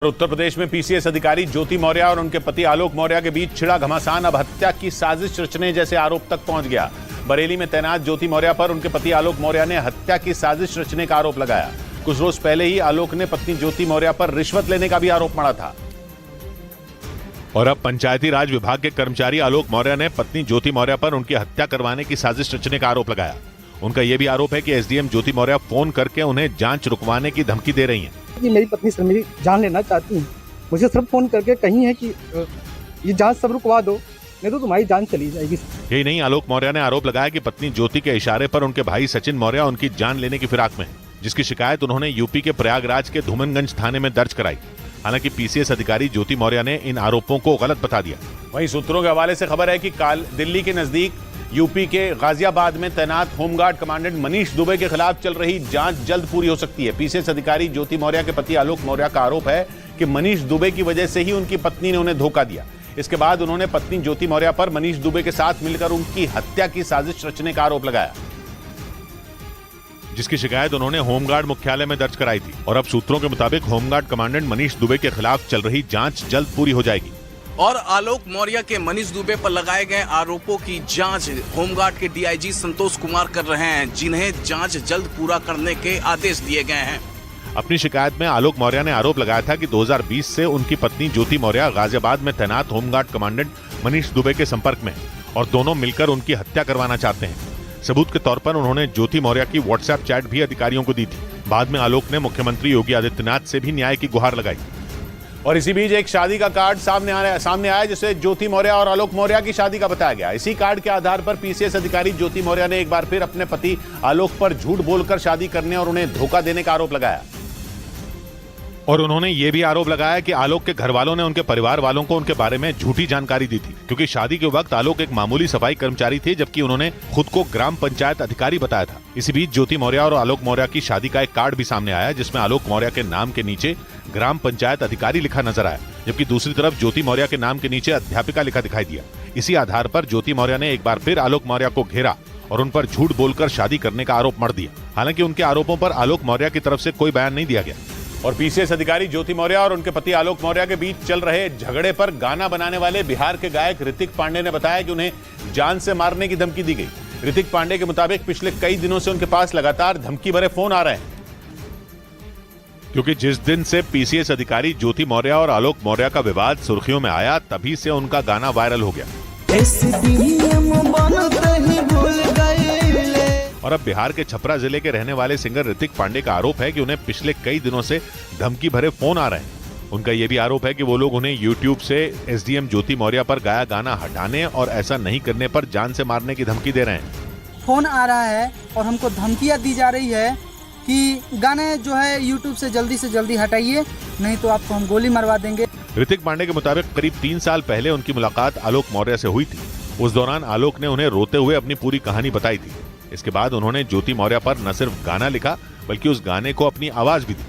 उत्तर प्रदेश में पीसीएस अधिकारी ज्योति मौर्य और उनके पति आलोक मौर्य के बीच छिड़ा घमासान अब हत्या की साजिश रचने जैसे आरोप तक पहुंच गया। बरेली में तैनात ज्योति मौर्य पर उनके पति आलोक मौर्य ने हत्या की साजिश रचने का आरोप लगाया। कुछ रोज पहले ही आलोक ने पत्नी ज्योति मौर्य पर रिश्वत लेने का भी आरोप मढ़ा था। और अब पंचायती राज विभाग के कर्मचारी आलोक मौर्य ने पत्नी ज्योति मौर्य पर उनकी हत्या करवाने की साजिश रचने का आरोप लगाया। उनका यह भी आरोप है कि एसडीएम ज्योति मौर्य फोन करके उन्हें जांच रुकवाने की धमकी दे रही हैं। कि मेरी पत्नी सर मेरी जान लेना चाहती है, मुझे सिर्फ फोन करके कही है कि ये जांच सब रुकवा दो, नहीं तो तुम्हारी जान चली जाएगी। यही नहीं, आलोक मौर्य ने आरोप लगाया कि पत्नी ज्योति के इशारे पर उनके भाई सचिन मौर्य उनकी जान लेने की फिराक में है, जिसकी शिकायत उन्होंने यूपी के प्रयागराज के धूमनगंज थाने में दर्ज कराई। हालांकि पीसीएस अधिकारी ज्योति मौर्य ने इन आरोपों को गलत बता दिया। वहीं सूत्रों के हवाले से खबर है कि दिल्ली के नजदीक यूपी के गाजियाबाद में तैनात होमगार्ड कमांडेंट मनीष दुबे के खिलाफ चल रही जांच जल्द पूरी हो सकती है। पीसीएस अधिकारी ज्योति मौर्य के पति आलोक मौर्य का आरोप है कि मनीष दुबे की वजह से ही उनकी पत्नी ने उन्हें धोखा दिया। इसके बाद उन्होंने पत्नी ज्योति मौर्य पर मनीष दुबे के साथ मिलकर उनकी हत्या की साजिश रचने का आरोप लगाया, जिसकी शिकायत उन्होंने होमगार्ड मुख्यालय में दर्ज कराई थी। और अब सूत्रों के मुताबिक होमगार्ड कमांडेंट मनीष दुबे के खिलाफ चल रही जांच जल्द पूरी हो जाएगी। और आलोक मौर्य के मनीष दुबे पर लगाए गए आरोपों की जांच होमगार्ड के डीआईजी संतोष कुमार कर रहे हैं, जिन्हें जांच जल्द पूरा करने के आदेश दिए गए हैं। अपनी शिकायत में आलोक मौर्य ने आरोप लगाया था कि 2020 से उनकी पत्नी ज्योति मौर्य गाजियाबाद में तैनात होमगार्ड कमांडेंट मनीष दुबे के संपर्क में है और दोनों मिलकर उनकी हत्या करवाना चाहते हैं। सबूत के तौर पर उन्होंने ज्योति मौर्य की व्हाट्सएप चैट भी अधिकारियों को दी थी। बाद में आलोक ने मुख्यमंत्री योगी आदित्यनाथ से भी न्याय की गुहार लगाई। और इसी बीच एक शादी का कार्ड सामने आया जिसे ज्योति मौर्य और आलोक मौर्य की शादी का बताया गया। इसी कार्ड के आधार पर पीसीएस अधिकारी ज्योति मौर्य ने एक बार फिर अपने पति आलोक पर झूठ बोलकर शादी करने और उन्हें धोखा देने का आरोप लगाया। और उन्होंने ये भी आरोप लगाया कि आलोक के घर वालों ने उनके परिवार वालों को उनके बारे में झूठी जानकारी दी थी, क्योंकि शादी के वक्त आलोक एक मामूली सफाई कर्मचारी थे, जबकि उन्होंने खुद को ग्राम पंचायत अधिकारी बताया था। इसी बीच ज्योति मौर्य और आलोक मौर्य की शादी का एक कार्ड भी सामने आया, जिसमें आलोक मौर्य के नाम के नीचे ग्राम पंचायत अधिकारी लिखा नजर आया, जबकि दूसरी तरफ ज्योति मौर्य के नाम के नीचे अध्यापिका लिखा दिखाई दिया। इसी आधार पर ज्योति मौर्य ने एक बार फिर आलोक मौर्य को घेरा और उन पर झूठ बोलकर शादी करने का आरोप मढ़ दिया। हालांकि उनके आरोपों पर आलोक मौर्य की तरफ से कोई बयान नहीं दिया गया। और पीसीएस अधिकारी ज्योति मौर्य और उनके पति आलोक मौर्य के बीच चल रहे झगड़े पर गाना बनाने वाले बिहार के गायक ऋतिक पांडे ने बताया कि उन्हें जान से मारने की धमकी दी गई। ऋतिक पांडे के मुताबिक पिछले कई दिनों से उनके पास लगातार धमकी भरे फोन आ रहे हैं, क्योंकि जिस दिन से पीसीएस अधिकारी ज्योति मौर्य और आलोक मौर्य का विवाद सुर्खियों में आया, तभी से उनका गाना वायरल हो गया। और अब बिहार के छपरा जिले के रहने वाले सिंगर ऋतिक पांडे का आरोप है कि उन्हें पिछले कई दिनों से धमकी भरे फोन आ रहे हैं। उनका यह भी आरोप है कि वो लोग उन्हें यूट्यूब से एसडीएम ज्योति मौर्य पर गाया गाना हटाने और ऐसा नहीं करने पर जान से मारने की धमकी दे रहे हैं। फोन आ रहा है और हमको धमकियां दी जा रही है कि गाने जो है यूट्यूब से जल्दी हटाइए, नहीं तो आपको हम गोली मरवा देंगे। ऋतिक पांडे के मुताबिक करीब 3 साल पहले उनकी मुलाकात आलोक मौर्य से हुई थी। उस दौरान आलोक ने उन्हें रोते हुए अपनी पूरी कहानी बताई थी। इसके बाद उन्होंने ज्योति मौर्य पर न सिर्फ गाना लिखा, बल्कि उस गाने को अपनी आवाज भी दी।